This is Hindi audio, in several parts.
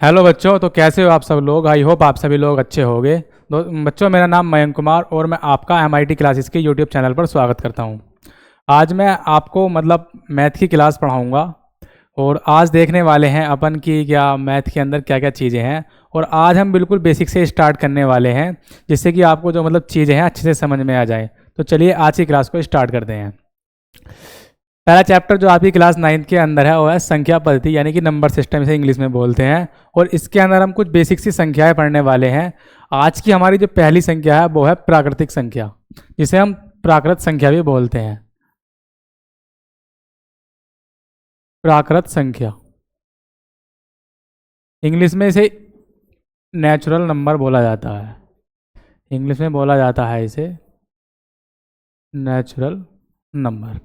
हेलो बच्चों, तो कैसे हो आप सब लोग। आई होप आप सभी लोग अच्छे होंगे। बच्चों, मेरा नाम मयंक कुमार और मैं आपका MIT क्लासेस के यूट्यूब चैनल पर स्वागत करता हूं। आज मैं आपको मैथ की क्लास पढ़ाऊंगा और आज देखने वाले हैं अपन की क्या मैथ के अंदर क्या क्या चीज़ें हैं। और आज हम बिल्कुल बेसिक से स्टार्ट करने वाले हैं, जिससे कि आपको जो चीज़ें हैं अच्छे से समझ में आ जाए। तो चलिए आज की क्लास को स्टार्ट करते हैं। पहला चैप्टर जो आपकी क्लास 9th के अंदर है वो है संख्या पद्धति, यानी कि नंबर सिस्टम इसे इंग्लिश में बोलते हैं। और इसके अंदर हम कुछ बेसिक सी संख्याएं पढ़ने वाले हैं। आज की हमारी जो पहली संख्या है वो है प्राकृतिक संख्या, जिसे हम प्राकृत संख्या भी बोलते हैं। प्राकृत संख्या इंग्लिश में इसे नेचुरल नंबर बोला जाता है। इंग्लिश में बोला जाता है इसे नेचुरल नंबर।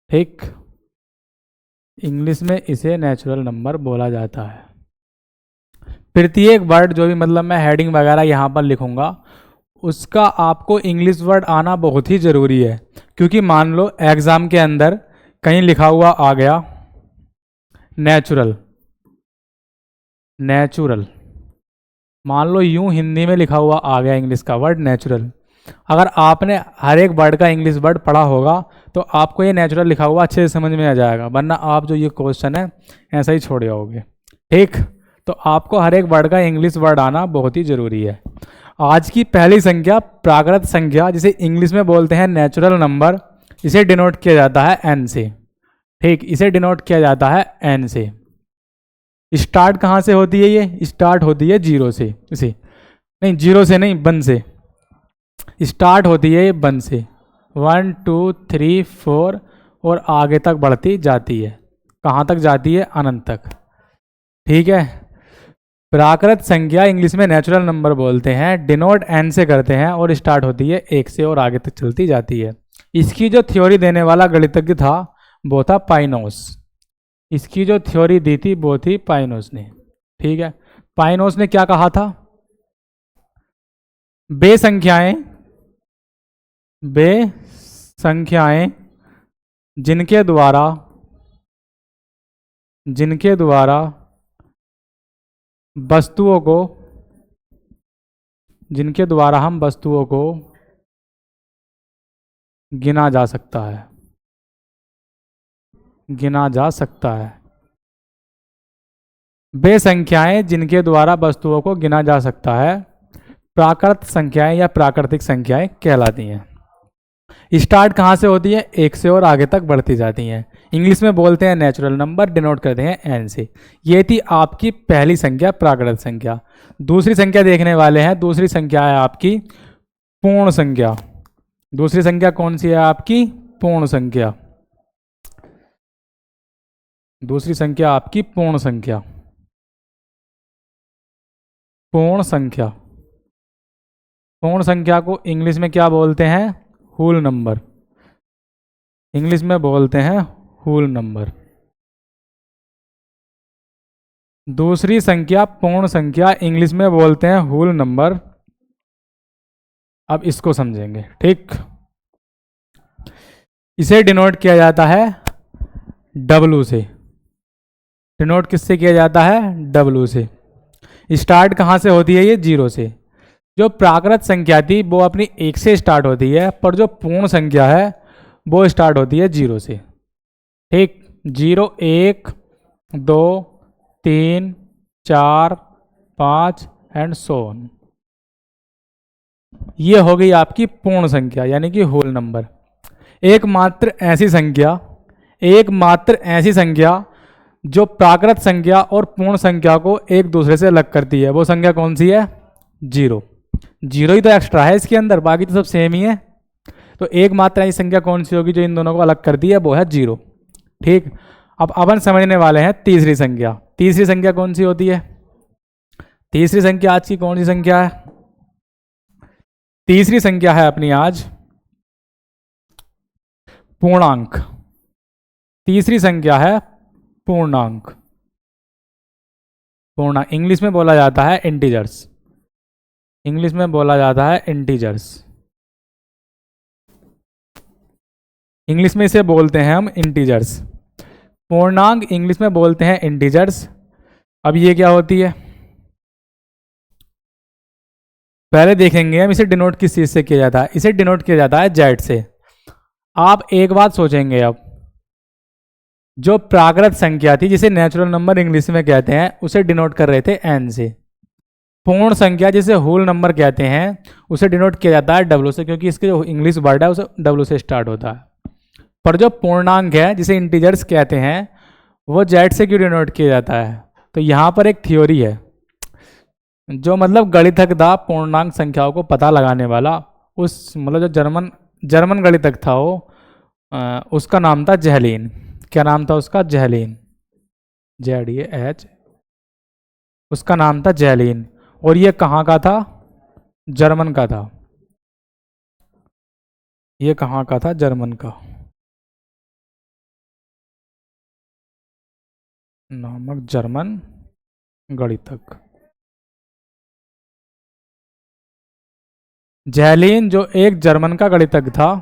ठीक, इंग्लिश में इसे नेचुरल नंबर बोला जाता है। प्रत्येक वर्ड जो भी मैं हेडिंग वगैरह यहाँ पर लिखूंगा उसका आपको इंग्लिश वर्ड आना बहुत ही ज़रूरी है, क्योंकि मान लो एग्ज़ाम के अंदर कहीं लिखा हुआ आ गया नेचुरल, नेचुरल, मान लो यूं हिंदी में लिखा हुआ आ गया इंग्लिश का वर्ड नेचुरल। अगर आपने हर एक वर्ड का इंग्लिश वर्ड पढ़ा होगा तो आपको ये नेचुरल लिखा हुआ अच्छे से समझ में आ जाएगा, वरना आप जो ये क्वेश्चन है ऐसा ही छोड़ जाओगे। ठीक, तो आपको हर एक वर्ड का इंग्लिश वर्ड आना बहुत ही ज़रूरी है। आज की पहली संख्या प्राकृत संख्या, जिसे इंग्लिश में बोलते हैं नेचुरल नंबर, इसे डिनोट किया जाता है एन से। ठीक, इसे डिनोट किया जाता है एन से। स्टार्ट कहाँ से होती है? ये स्टार्ट होती है जीरो से। इसे नहीं, जीरो से नहीं, वन से स्टार्ट होती है। ये वन से 1 2 3 4 और आगे तक बढ़ती जाती है। कहाँ तक जाती है? अनंत तक। ठीक है, प्राकृत संख्या इंग्लिश में नेचुरल नंबर बोलते हैं, डिनोट एन से करते हैं और स्टार्ट होती है एक से और आगे तक चलती जाती है। इसकी जो थ्योरी देने वाला गणितज्ञ था वो था पाइनोस। इसकी जो थ्योरी दी थी वो थी पाइनोस ने। ठीक है, पाइनोस ने क्या कहा था? वे संख्याएं जिनके द्वारा हम वस्तुओं को गिना जा सकता है। वे संख्याएं जिनके द्वारा वस्तुओं को गिना जा सकता है प्राकृत संख्याएं या प्राकृतिक संख्याएं कहलाती हैं। स्टार्ट कहाँ से होती है? एक से और आगे तक बढ़ती जाती हैं। इंग्लिश में बोलते हैं नेचुरल नंबर, डिनोट करते हैं एन से। ये थी आपकी पहली संख्या प्राकृत संख्या। दूसरी संख्या देखने वाले हैं। दूसरी संख्या है आपकी पूर्ण संख्या। दूसरी संख्या कौन सी है आपकी? पूर्ण संख्या। दूसरी संख्या आपकी पूर्ण संख्या। पूर्ण संख्या, पूर्ण संख्या को इंग्लिश में क्या बोलते हैं? Whole number. इंग्लिश में बोलते हैं होल नंबर। दूसरी संख्या पूर्ण संख्या, इंग्लिश में बोलते हैं होल नंबर। अब इसको समझेंगे। ठीक, इसे डिनोट किया जाता है W से। डिनोट किससे किया जाता है? W से। स्टार्ट कहाँ से होती है? ये जीरो से। जो प्राकृत संख्या थी वो अपनी एक से स्टार्ट होती है, पर जो पूर्ण संख्या है वो स्टार्ट होती है जीरो से। ठीक, 0 1 2 3 4 5 एंड सो ऑन। ये हो गई आपकी पूर्ण संख्या यानी कि होल नंबर। एकमात्र ऐसी संख्या जो प्राकृत संख्या और पूर्ण संख्या को एक दूसरे से अलग करती है, वो संख्या कौन सी है? जीरो। जीरो ही तो एक्स्ट्रा है इसके अंदर, बाकी तो सब सेम ही है। तो एकमात्र ऐसी संख्या कौन सी होगी जो इन दोनों को अलग करती है? वो है जीरो। ठीक, अब अपन समझने वाले हैं तीसरी संख्या। तीसरी संख्या कौन सी होती है? तीसरी संख्या आज की कौन सी संख्या है? तीसरी संख्या है अपनी आज पूर्णांक। तीसरी संख्या है पूर्णांक। पूर्णांक इंग्लिश में बोला जाता है इंटीजर्स। इंग्लिश में बोला जाता है इंटीजर्स। इंग्लिश में इसे बोलते हैं हम इंटीजर्स। पूर्णांक इंग्लिश में बोलते हैं इंटीजर्स अब ये क्या होती है, पहले देखेंगे हम इसे डिनोट किस चीज से किया जाता है। इसे डिनोट किया जाता है जेड से। आप एक बात सोचेंगे, अब जो प्राकृत संख्या थी जिसे नेचुरल नंबर इंग्लिश में कहते हैं उसे डिनोट कर रहे थे एन से। पूर्ण संख्या जिसे होल नंबर कहते हैं उसे डिनोट किया जाता है डब्ल्यू से, क्योंकि इसके जो इंग्लिश वर्ड है उसे डब्ल्यू से स्टार्ट होता है। पर जो पूर्णांक है जिसे इंटीजर्स कहते हैं वो जेड से क्यों डिनोट किया जाता है? तो यहाँ पर एक थ्योरी है, जो मतलब गणितज्ञ था पूर्णांक संख्याओं को पता लगाने वाला, उस मतलब जो जर्मन जर्मन गणितज्ञ था वो उसका नाम था जेहलीन। क्या नाम था उसका? जेहलीन, ZEH, उसका नाम था जेहलीन। और ये कहाँ का था? जर्मन का था। ये कहाँ का था? जर्मन का। नामक जर्मन गणितज्ञ जेहलीन, जो एक जर्मन का गणितज्ञ था,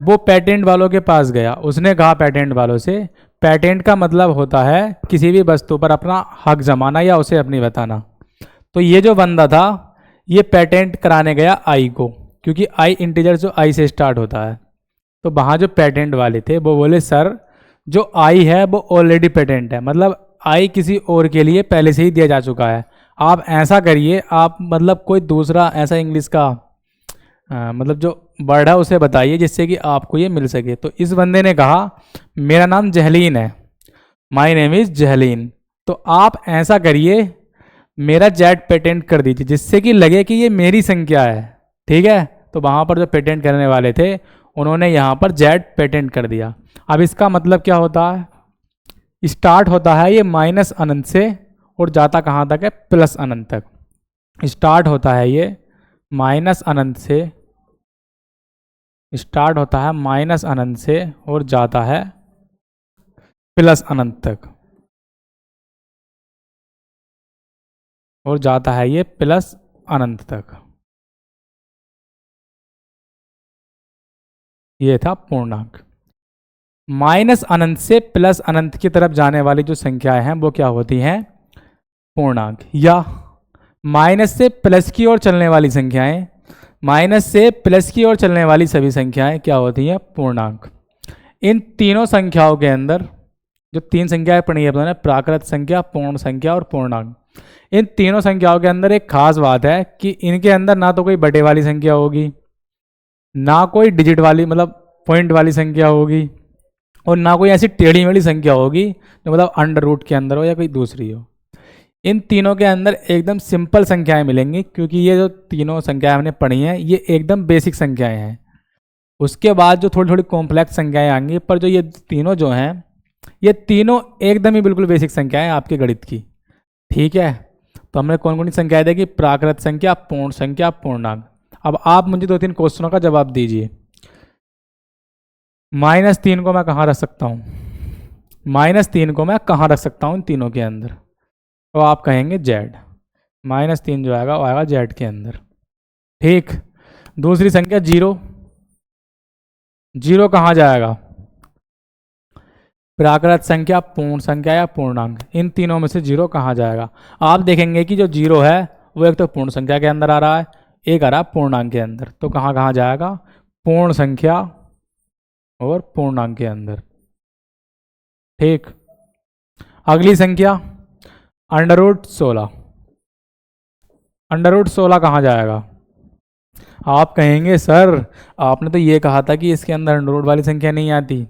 वो पेटेंट वालों के पास गया। उसने कहा पेटेंट वालों से, पेटेंट का मतलब होता है किसी भी वस्तु पर अपना हक जमाना या उसे अपनी बताना। तो ये जो बंदा था ये पेटेंट कराने गया आई को, क्योंकि आई इंटीजर जो आई से स्टार्ट होता है। तो वहाँ जो पेटेंट वाले थे वो बोले सर जो आई है वो ऑलरेडी पेटेंट है, मतलब आई किसी और के लिए पहले से ही दिया जा चुका है। आप ऐसा करिए, आप मतलब कोई दूसरा ऐसा इंग्लिश का मतलब जो वर्ड है उसे बताइए जिससे कि आपको ये मिल सके। तो इस बंदे ने कहा मेरा नाम जहलीन है, माई नेम इज जहलीन, तो आप ऐसा करिए मेरा जेड पेटेंट कर दीजिए जिससे कि लगे कि ये मेरी संख्या है। ठीक है, तो वहाँ पर जो पेटेंट करने वाले थे उन्होंने यहाँ पर जेड पेटेंट कर दिया। अब इसका मतलब क्या होता है? स्टार्ट होता है ये माइनस अनंत से और जाता कहाँ तक है? प्लस अनंत तक। स्टार्ट होता है ये माइनस अनंत से, स्टार्ट होता है माइनस अनंत से और जाता है प्लस अनंत तक, और जाता है ये प्लस अनंत तक। ये था पूर्णांक। माइनस अनंत से प्लस अनंत की तरफ जाने वाली जो संख्याएं हैं वो क्या होती हैं? पूर्णांक। या माइनस से प्लस की ओर चलने वाली संख्याएं, माइनस से प्लस की ओर चलने वाली सभी संख्याएं क्या होती हैं? पूर्णांक। इन तीनों संख्याओं के अंदर जो तीन संख्याएं पढ़ी है अपने, प्राकृत संख्या, पूर्ण संख्या और पूर्णांक, इन तीनों संख्याओं के अंदर एक खास बात है कि इनके अंदर ना तो कोई बटे वाली संख्या होगी, ना कोई डिजिट वाली मतलब पॉइंट वाली संख्या होगी, और ना कोई ऐसी टेढ़ी मेढ़ी संख्या होगी जो मतलब अंडर रूट के अंदर हो या कोई दूसरी हो। इन तीनों के अंदर एकदम सिंपल संख्याएं मिलेंगी, क्योंकि ये जो तीनों संख्याएं हमने पढ़ी हैं ये एकदम बेसिक संख्याएं हैं। उसके बाद जो थोड़ी थोड़ी कॉम्प्लेक्स संख्याएं आएंगी, पर जो ये तीनों जो हैं ये तीनों एकदम ही बिल्कुल बेसिक संख्याएं आपके गणित की। ठीक है, तो हमने कौन कौन सी संख्याएं देखी? प्राकृत संख्या, पूर्ण संख्या, पूर्णांक। अब आप मुझे 2-3 क्वेश्चनों का जवाब दीजिए। -3 को मैं कहाँ रख सकता हूँ? -3 को मैं कहाँ रख सकता हूँ इन तीनों के अंदर? तो आप कहेंगे जेड। -3 जो आएगा वो आएगा जेड के अंदर। ठीक, दूसरी संख्या 0, 0 कहाँ जाएगा? प्राकृत संख्या, पूर्ण संख्या या पूर्णांक, इन तीनों में से 0 कहाँ जाएगा? आप देखेंगे कि जो 0 है वो एक तो पूर्ण संख्या के अंदर आ रहा है, एक आ रहा है पूर्णांक के अंदर। तो कहाँ कहाँ जाएगा? पूर्ण संख्या और पूर्णांक के अंदर। ठीक, अगली संख्या √16। √16 कहाँ जाएगा? आप कहेंगे सर आपने तो ये कहा था कि इसके अंदर अंडर वाली संख्या नहीं आती,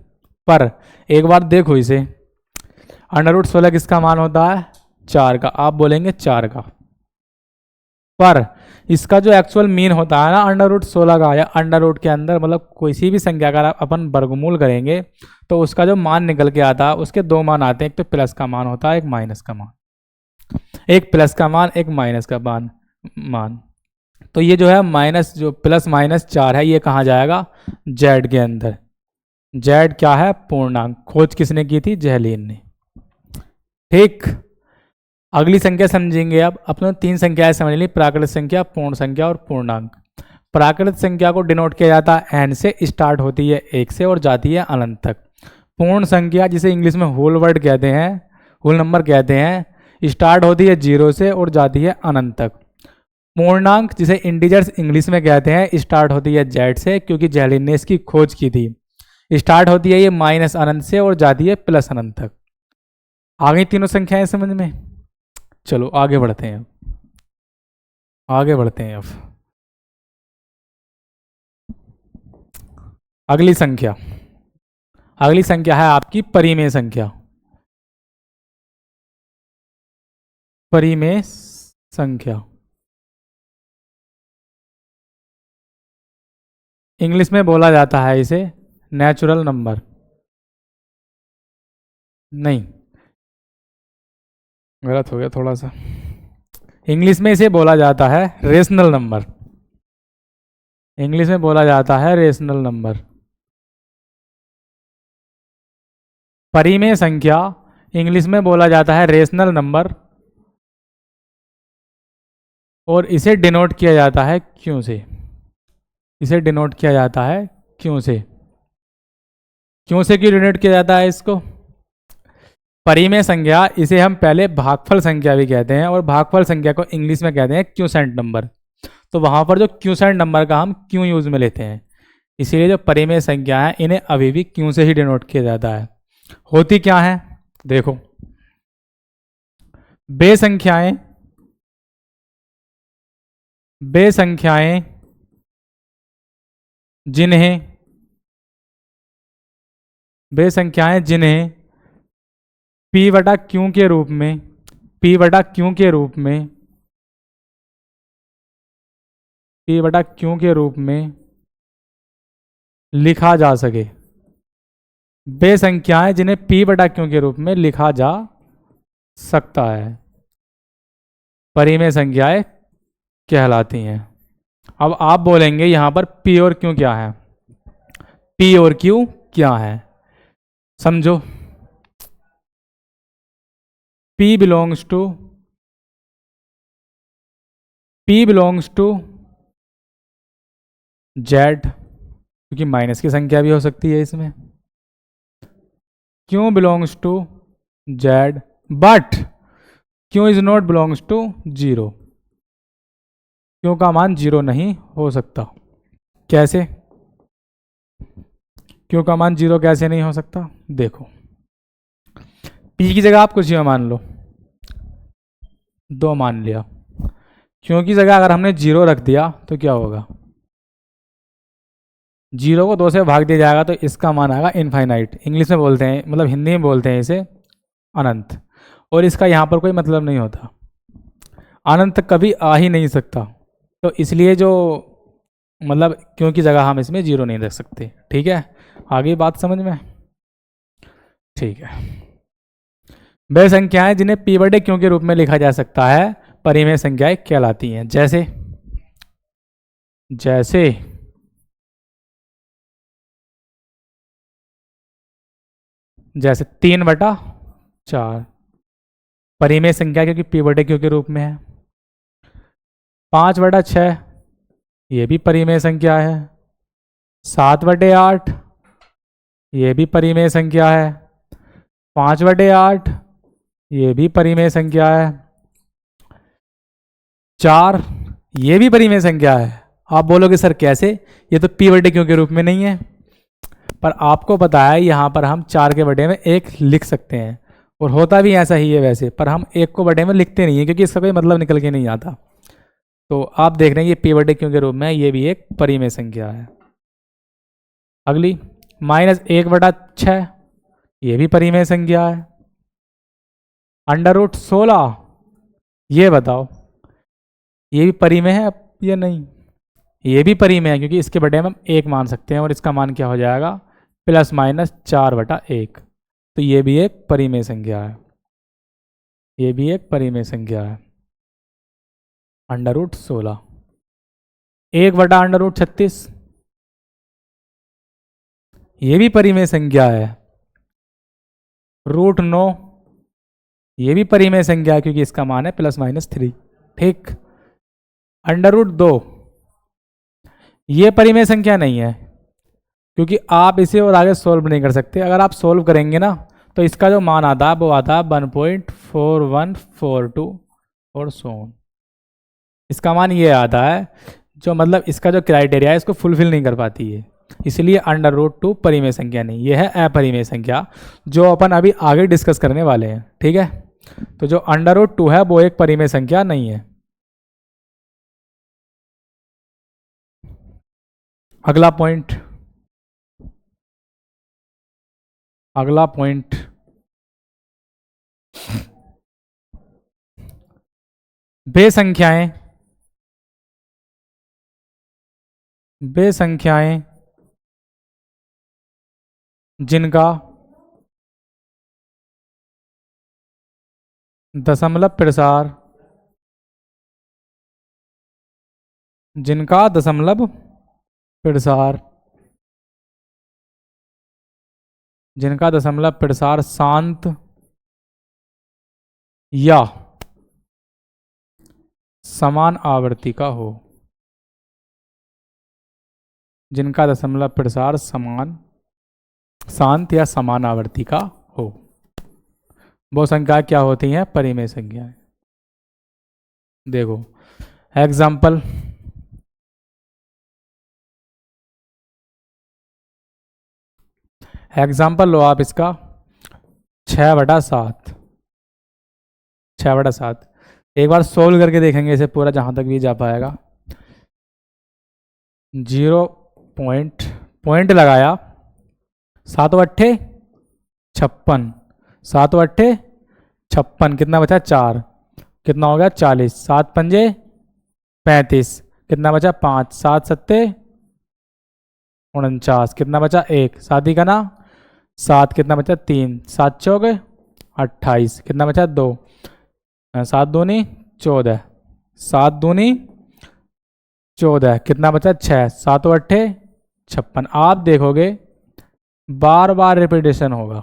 पर एक बार देखो इसे, √16 किसका मान होता है? 4 का। आप बोलेंगे 4 का, पर इसका जो एक्चुअल मीन होता है ना √16 का, या अंडर रूट के अंदर मतलब किसी भी संख्या का अपन वर्गमूल करेंगे तो उसका जो मान निकल के आता है उसके दो मान आते हैं, एक तो प्लस का मान होता है, एक माइनस का मान। एक प्लस का मान, एक माइनस का मान। तो ये जो है माइनस, जो प्लस माइनस 4 है, ये कहाँ जाएगा? जेड के अंदर। जेड क्या है? पूर्णांक। खोज किसने की थी? जेहलीन ने। ठीक, अगली संख्या समझेंगे। अब अपने 3 संख्याएं समझ ली, प्राकृत संख्या, पूर्ण संख्या और पूर्णांक। प्राकृत संख्या को डिनोट किया जाता है एन से, स्टार्ट होती है 1 से और जाती है अनंत तक। पूर्ण संख्या जिसे इंग्लिश में होल वर्ड कहते हैं होल नंबर कहते हैं। स्टार्ट होती है 0 से और जाती है अनंत तक। पूर्णांक जिसे इंटीजर्स इंग्लिश में कहते हैं स्टार्ट होती है जेड से, क्योंकि जेलिन ने इसकी खोज की थी। स्टार्ट होती है ये माइनस अनंत से और जाती है प्लस अनंत तक। आ गई तीनों संख्याएं समझ में। चलो आगे बढ़ते हैं, आगे बढ़ते हैं। अब अगली संख्या, अगली संख्या है आपकी परिमेय संख्या। परिमेय संख्या इंग्लिश में बोला जाता है इसे नेचुरल नंबर। नहीं, गलत हो गया थोड़ा सा। इंग्लिश में इसे बोला जाता है रेशनल नंबर। इंग्लिश में बोला जाता है रेशनल नंबर। परिमेय संख्या इंग्लिश में बोला जाता है रेशनल नंबर, और इसे डिनोट किया जाता है क्यों से। इसे डिनोट किया जाता है क्यों से। क्यों से क्यों डिनोट किया जाता है इसको? परिमेय संख्या इसे हम पहले भागफल संख्या भी कहते हैं, और भागफल संख्या को इंग्लिश में कहते हैं क्यूसेंट नंबर। तो वहां पर जो क्यूसेंट नंबर का हम क्यों यूज में लेते हैं, इसीलिए जो परिमेय संख्या है इन्हें अभी भी क्यों से ही डिनोट किया जाता है। होती क्या है देखो, बेसंख्याएं, बेसंख्याएं जिन्हें, बेसंख्याएं जिन्हें p बटा क्यू के रूप में, p बटा क्यू के रूप में, p बटा क्यू के रूप में लिखा जा सके। बेसंख्याएं जिन्हें p बटा क्यू के रूप में लिखा जा सकता है, परिमेय संख्याएं कहलाती हैं। अब आप बोलेंगे यहां पर p और q क्या है, p और q क्या है, समझो। p belongs to, p belongs to z, क्योंकि माइनस की संख्या भी हो सकती है इसमें। q belongs to z but q is not belongs to 0। q का मान 0 नहीं हो सकता। कैसे q का मान 0 कैसे नहीं हो सकता? देखो, p की जगह आप कुछ ही मान लो, 2 मान लिया। q की जगह अगर हमने 0 रख दिया तो क्या होगा, 0 को 2 से भाग दिया जाएगा तो इसका मान आएगा इनफाइनाइट। इंग्लिश में बोलते हैं, मतलब हिंदी में बोलते हैं इसे अनंत, और इसका यहाँ पर कोई मतलब नहीं होता। अनंत कभी आ ही नहीं सकता, तो इसलिए जो मतलब क्यों की जगह हम इसमें 0 नहीं रख सकते। ठीक है, आगे बात समझ में? ठीक है। वे संख्याएं जिन्हें p बटे क्यों के रूप में लिखा जा सकता है परिमेय संख्याएं कहलाती हैं। जैसे जैसे जैसे 3/4 परिमेय संख्या क्योंकि p बटे क्यों के रूप में है। 5/6 ये भी परिमेय संख्या है। 7/8 ये भी परिमेय संख्या है। 5/8 ये भी परिमेय संख्या है। 4 ये भी परिमेय संख्या है। आप बोलोगे सर कैसे, ये तो p बटे क्यों के रूप में नहीं है। पर आपको पता है यहाँ पर हम 4 के बटे में 1 लिख सकते हैं, और होता भी ऐसा ही है वैसे, पर हम 1 को बटे में लिखते नहीं है क्योंकि इसका कोई मतलब निकल के नहीं आता। तो आप देख रहे हैं ये p बटे क्यों के रूप में है, ये भी एक परिमेय संख्या है। अगली -1/6 ये भी परिमेय संख्या है। √16 ये बताओ ये भी परिमेय है या नहीं? ये भी परिमेय है क्योंकि इसके बटे में हम 1 मान सकते हैं, और इसका मान क्या हो जाएगा +/4/1। तो ये भी एक परिमेय संख्या है, ये भी एक परिमेय संख्या है। √16 1/√36 ये भी परिमेय संख्या है। √9 ये भी परिमेय संख्या है क्योंकि इसका मान है +/3। ठीक। √2 ये परिमेय संख्या नहीं है क्योंकि आप इसे और आगे सोल्व नहीं कर सकते। अगर आप सोल्व करेंगे ना तो इसका जो मान आता है वो आता है 1.4142 और सो ऑन। इसका मान ये आता है जो मतलब इसका जो क्राइटेरिया है इसको फुलफिल नहीं कर पाती है, इसलिए अंडर रूट 2 परिमेय संख्या नहीं, ये है अपरिमेय संख्या जो अपन अभी आगे डिस्कस करने वाले हैं। ठीक है, तो जो अंडर रूट 2 है वो एक परिमेय संख्या नहीं है। अगला पॉइंट, अगला पॉइंट, बेसंख्याएं, बेसंख्याएं जिनका दशमलव प्रसार, जिनका दशमलव प्रसार, जिनका दशमलव प्रसार शांत या समान आवृत्ति का हो, जिनका दशमलव प्रसार समान, शांत या समान आवृत्ति का हो, वो संख्या क्या होती हैं? परिमेय संख्याएं। देखो एग्जाम्पल, एग्जाम्पल लो आप इसका 6/7, 6/7। एक बार सोल्व करके देखेंगे इसे पूरा जहां तक भी जा पाएगा। 0 पॉइंट लगाया, 7/8 56, 7/8 56, कितना बचा? 4, कितना हो गया? 40, 7×5 35, कितना बचा? 5, 7×7 49, कितना बचा? 1, 7 का ना 7, कितना बचा? 3, 7×4 28, कितना बचा? 2, 7×2 14, 7×2 14, कितना बचा? 6, 7×8 56। आप देखोगे बार बार रिपीटेशन होगा,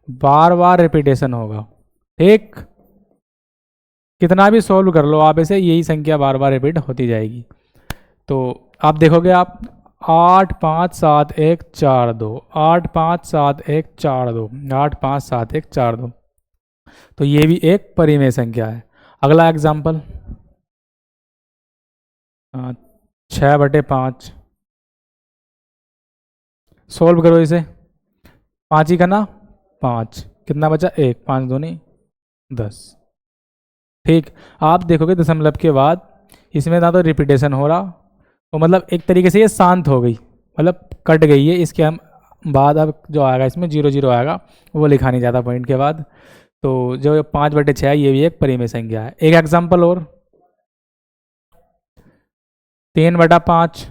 बार बार रिपीटेशन होगा। ठीक, कितना भी सोल्व कर लो आप इसे, यही संख्या बार बार रिपीट होती जाएगी। तो आप देखोगे आप 8 5 7 1 4 2, 8 5 7 1 4 2, 8 5 7 1 4 2, तो ये भी एक परिमेय संख्या है। अगला एग्जाम्पल 6/5, सोल्व करो इसे, 5 ही का ना 5, कितना बचा? 1, 5×2 10। ठीक, आप देखोगे दशमलव के बाद इसमें ना तो रिपीटेशन हो रहा, तो मतलब एक तरीके से ये शांत हो गई, मतलब कट गई है। इसके हम बाद अब जो आएगा इसमें 0 0 आएगा, वो लिखा नहीं जाता पॉइंट के बाद। तो जो 5/6 है ये भी एक परिमेय संख्या है। एक एग्जाम्पल और 3/5,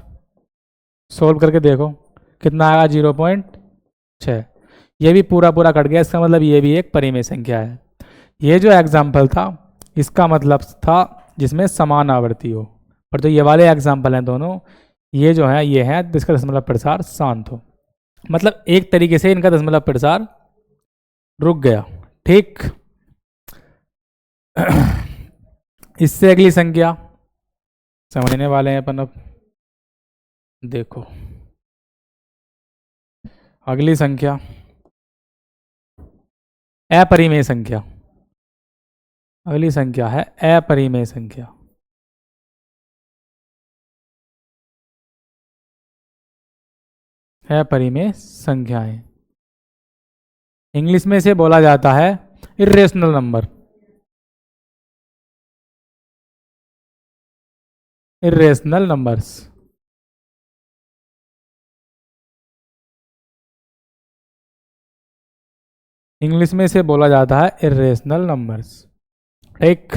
सोल्व करके देखो कितना आएगा? 0.6, ये भी पूरा पूरा कट गया, इसका मतलब ये भी एक परिमेय संख्या है। ये जो एग्जाम्पल था इसका मतलब था जिसमें समान आवृत्ति हो, पर जो ये वाले एग्जाम्पल हैं दोनों, ये जो है ये है जिसका दशमलव प्रसार शांत हो, मतलब एक तरीके से इनका दशमलव प्रसार रुक गया। ठीक, इससे अगली संख्या समझने वाले हैं अपन अब। देखो अगली संख्या अपरिमेय संख्या, अगली संख्या है अपरिमेय संख्या। अपरिमेय संख्याएं इंग्लिश में इसे बोला जाता है irrational number, irrational numbers. English में इसे बोला जाता है इर्रेशनल नंबर्स। ठीक,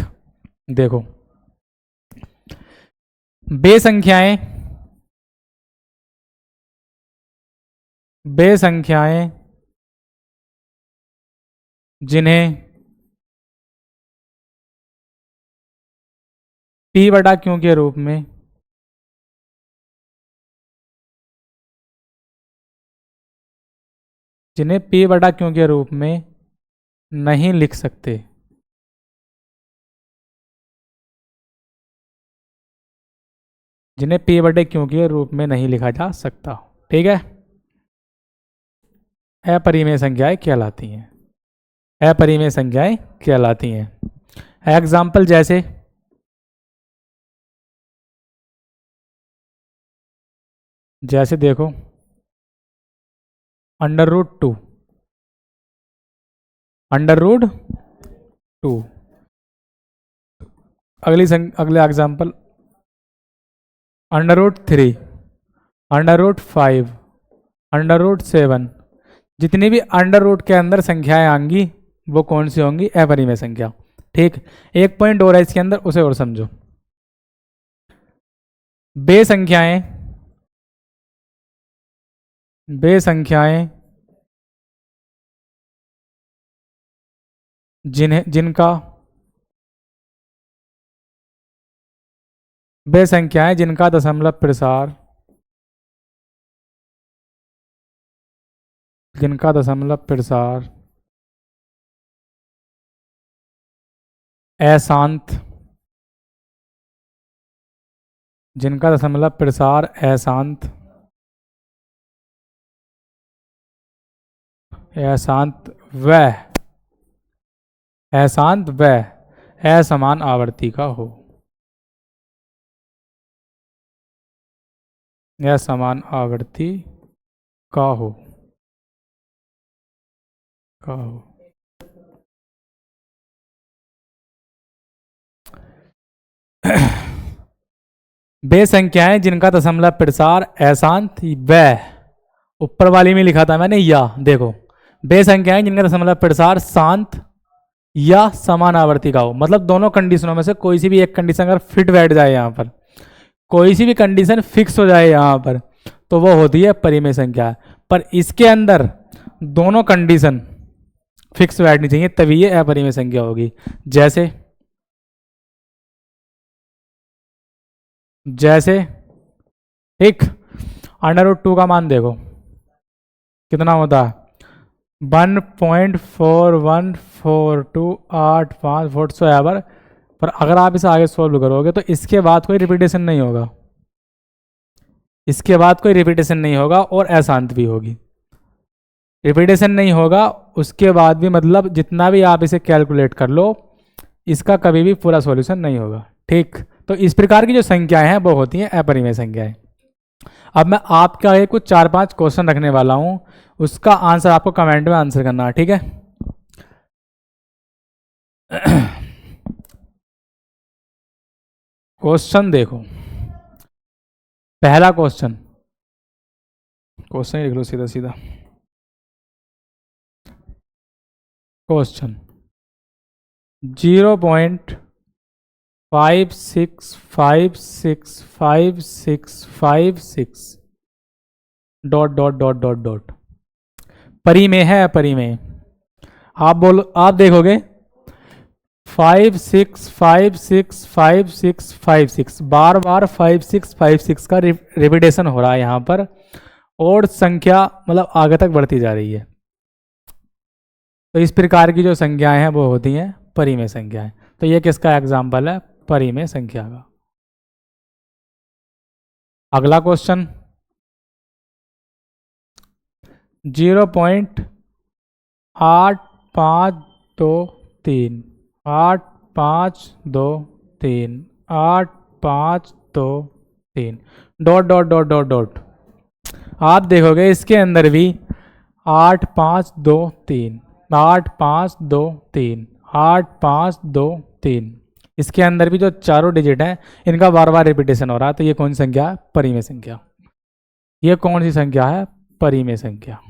देखो बेसंख्याएं, बेसंख्याएं जिन्हें p/q के रूप में, जिन्हें p/q के रूप में नहीं लिख सकते, जिन्हें p/q के रूप में नहीं लिखा जा सकता। ठीक है, अपरिमेय संख्याएं कहलाती हैं। अपरिमेय संख्याएं कहलाती हैं। एग्जाम्पल जैसे देखो, √2, √2। अगले एग्जाम्पल, √3, √5, √7। जितनी भी अंडर रूट के अंदर संख्याएं आएंगी वो कौन सी होंगी? अपरिमेय संख्या। ठीक, एक पॉइंट और है इसके अंदर, उसे और समझो। बेसंख्याएं जिनका दशमलव प्रसार अशांत, व असमान आवर्ती का हो। असमान आवर्ती का हो। बेसंख्याएं जिनका दशमलव प्रसार अशांत व, ऊपर वाली में लिखा था मैंने या, देखो, बेसंख्याएं जिनका दशमलव प्रसार शांत या समान आवर्ती का हो, मतलब दोनों कंडीशनों में से कोई सी भी एक कंडीशन अगर फिट बैठ जाए, यहाँ पर कोई सी भी कंडीशन फिक्स हो जाए यहाँ पर, तो वो होती है परिमेय संख्या। पर इसके अंदर दोनों कंडीशन फिक्स बैठनी चाहिए, तभी ये अपरिमेय संख्या होगी। जैसे एक √2 का मान देखो कितना होता है, 1.414285 पर अगर आप इसे आगे सॉल्व करोगे तो इसके बाद कोई रिपीटेशन नहीं होगा, और अशांत भी होगी। रिपीटेशन नहीं होगा, उसके बाद भी मतलब जितना भी आप इसे कैलकुलेट कर लो, इसका कभी भी पूरा सॉल्यूशन नहीं होगा। ठीक, तो इस प्रकार की जो संख्याएं हैं वो होती हैं अपरिमेय संख्याएं। अब मैं आपके आगे कुछ 4-5 क्वेश्चन रखने वाला हूं, उसका आंसर आपको कमेंट में आंसर करना है, ठीक है? क्वेश्चन देखो, पहला क्वेश्चन ही लिख लो सीधा। क्वेश्चन 0.565656 ... परिमेय है अपरिमेय? आप देखोगे 565656 बार 5656 का रिपीटेशन हो रहा है यहाँ पर, और संख्या मतलब आगे तक बढ़ती जा रही है। तो इस प्रकार की जो संख्याएं हैं वो होती हैं परिमेय संख्याएं। तो ये किसका एग्जाम्पल है? परिमेय संख्या का। अगला क्वेश्चन 0.8523 8523 8523 ... आप देखोगे इसके अंदर भी 8523 8523 8523, इसके अंदर भी जो चारों डिजिट हैं इनका बार बार रिपीटेशन हो रहा है। तो ये कौन सी संख्या है? परिमेय संख्या। ये कौन सी संख्या है? परिमेय संख्या।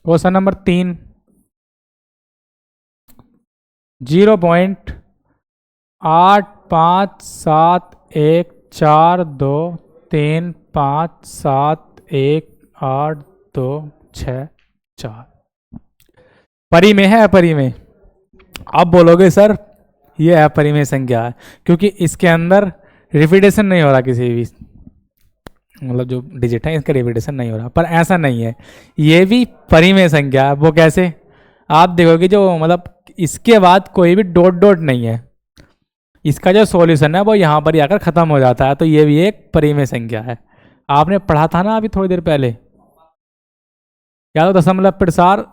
क्वेश्चन नंबर 3 0.857235718264 परिमेय है अपरिमेय? आप बोलोगे सर ये अपरिमेय संख्या है, क्योंकि इसके अंदर रिपीटेशन नहीं हो रहा, किसी भी मतलब जो डिजिट है इसका रिपीटेशन नहीं हो रहा। पर ऐसा नहीं है, ये भी परिमेय संख्या है। वो कैसे? आप देखोगे जो मतलब इसके बाद कोई भी डॉट नहीं है, इसका जो सॉल्यूशन है वो यहाँ पर ही आकर खत्म हो जाता है। तो ये भी एक परिमेय संख्या है। आपने पढ़ा था ना अभी थोड़ी देर पहले, या तो दशमलव प्रसार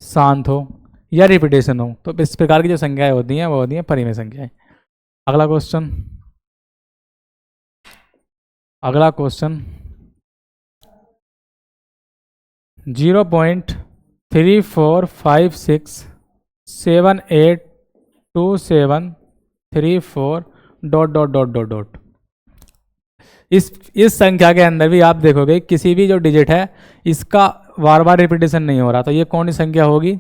शांत हो या रिपीटेशन हो, तो इस प्रकार की जो संख्याएं होती हैं वो होती हैं परिमेय संख्याएं। अगला क्वेश्चन, अगला क्वेश्चन 0.3456782734 डॉट। इस संख्या के अंदर भी आप देखोगे किसी भी जो डिजिट है इसका बार बार रिपीटेशन नहीं हो रहा, तो ये कौन सी संख्या होगी?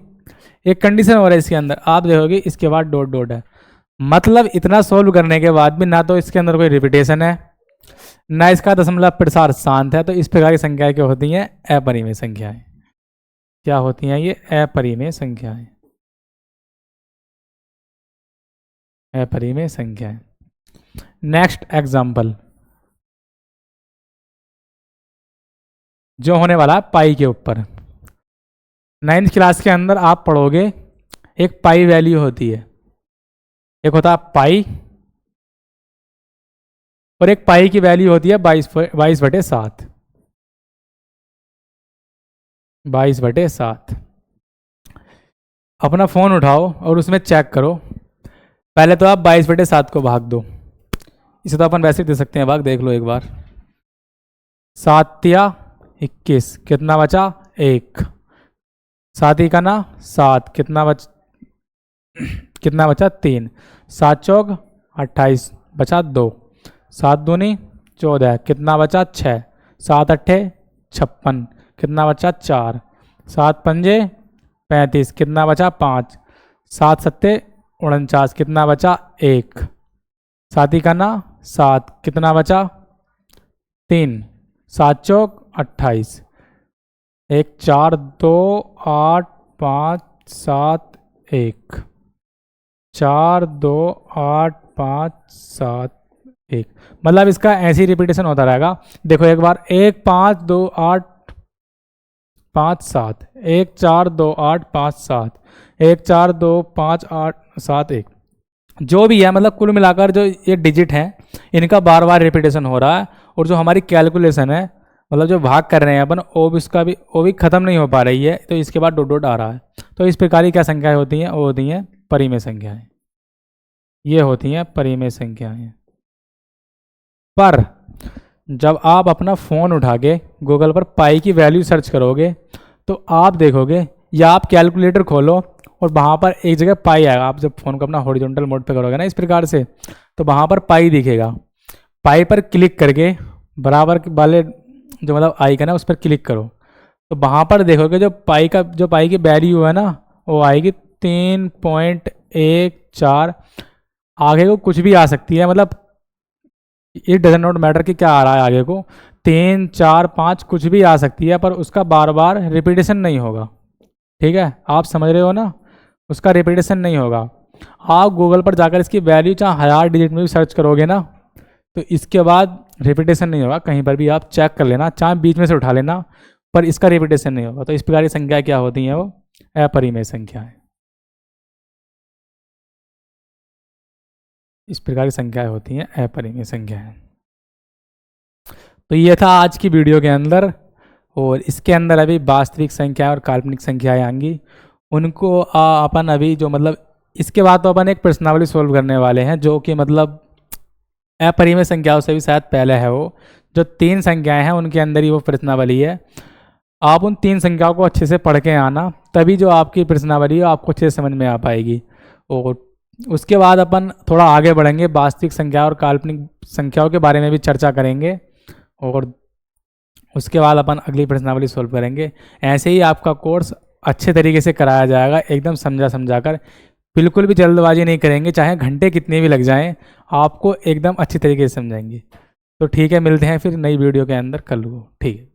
एक कंडीशन हो रहा है इसके अंदर, आप देखोगे इसके बाद डॉट डॉट है, मतलब इतना सोल्व करने के बाद भी ना तो इसके अंदर कोई रिपीटेशन है ना इसका दशमलव प्रसार शांत है, तो इस प्रकार की संख्याएं क्या होती हैं? अपरिमेय संख्याएं। क्या होती हैं ये? अपरिमेय संख्याएं। अपरिमेय संख्याएं। नेक्स्ट एग्जाम्पल जो होने वाला है पाई के ऊपर। 9th क्लास के अंदर आप पढ़ोगे एक पाई वैल्यू होती है, एक होता है पाई और एक पाई की वैल्यू होती है 22/7। 22/7। अपना फ़ोन उठाओ और उसमें चेक करो, पहले तो आप 22/7 को भाग दो, इसे तो अपन वैसे ही दे सकते हैं भाग, देख लो एक बार। 7 या 21, कितना बचा? 1। 7 का ना 7, कितना बचा? 3। 7 चौक 28, बचा 2। 7 दूनी 14, कितना बचा? 6। 7 अट्ठे 56, कितना बचा? 4। 7 पंजे 35, कितना बचा? 5। 7 सत्ते 49, कितना बचा? 1। 7 का ना 7, कितना बचा? 3। 7 चौक 28, 1 4 2 8 5 7 1, 4 2 8 5 7 1, मतलब इसका ऐसी रिपीटेशन होता रहेगा। देखो एक बार, 1 5 2 8 5 7, 1 4 2 8 5 7, 1 4 2 5 8 7 1, जो भी है मतलब कुल मिलाकर जो ये डिजिट है इनका बार बार रिपीटेशन हो रहा है, और जो हमारी कैलकुलेशन है मतलब जो भाग कर रहे हैं अपन वो भी खत्म नहीं हो पा रही है, तो इसके बाद डॉट डॉट आ रहा है। तो इस प्रकार की क्या संख्याएं होती हैं? वो होती हैं परिमेय संख्याएं। ये होती हैं परिमेय संख्याएं। पर जब आप अपना फ़ोन उठा के गूगल पर पाई की वैल्यू सर्च करोगे तो आप देखोगे, या आप कैलकुलेटर खोलो और वहाँ पर एक जगह पाई आएगा, आप जब फ़ोन को अपना हॉरिजॉन्टल मोड पे करोगे ना इस प्रकार से, तो वहाँ पर पाई दिखेगा। पाई पर क्लिक करके बराबर वाले जो मतलब आइकन है उस पर क्लिक करो, तो वहाँ पर देखोगे जो पाई की वैल्यू है ना वो आएगी 3.14। आगे को कुछ भी आ सकती है, मतलब इट डजंट नॉट मैटर कि क्या आ रहा है आगे को, 3 4 5 कुछ भी आ सकती है, पर उसका बार बार रिपीटेशन नहीं होगा। ठीक है, आप समझ रहे हो ना? उसका रिपीटेशन नहीं होगा। आप गूगल पर जाकर इसकी वैल्यू चाहे 1000 डिजिट में भी सर्च करोगे ना तो इसके बाद रिपीटेशन नहीं होगा, कहीं पर भी आप चेक कर लेना, चाहे बीच में से उठा लेना, पर इसका रिपीटेशन नहीं होगा। तो इस प्रकार की संख्या क्या होती हैं? वो अपरिमेय संख्या है। इस प्रकार की संख्याएं होती हैं अपरिमेय संख्याएं। तो ये था आज की वीडियो के अंदर, और इसके अंदर अभी वास्तविक संख्याएं और काल्पनिक संख्याएं आएंगी, उनको अपन अभी जो मतलब इसके बाद तो अपन एक प्रश्नावली सोल्व करने वाले हैं जो कि मतलब अपरिमेय संख्याओं से भी शायद पहले है। वो जो 3 संख्याएं हैं उनके अंदर ही वो प्रश्नावली है। आप उन 3 संख्याओं को अच्छे से पढ़ के आना, तभी जो आपकी प्रश्नावली है आपको अच्छे से समझ में आ पाएगी। और उसके बाद अपन थोड़ा आगे बढ़ेंगे, वास्तविक संख्या और काल्पनिक संख्याओं के बारे में भी चर्चा करेंगे, और उसके बाद अपन अगली प्रश्नावली सोल्व करेंगे। ऐसे ही आपका कोर्स अच्छे तरीके से कराया जाएगा, एकदम समझा कर, बिल्कुल भी जल्दबाजी नहीं करेंगे, चाहे घंटे कितने भी लग जाएं, आपको एकदम अच्छी तरीके से समझाएंगे। तो ठीक है, मिलते हैं फिर नई वीडियो के अंदर कल को। ठीक है।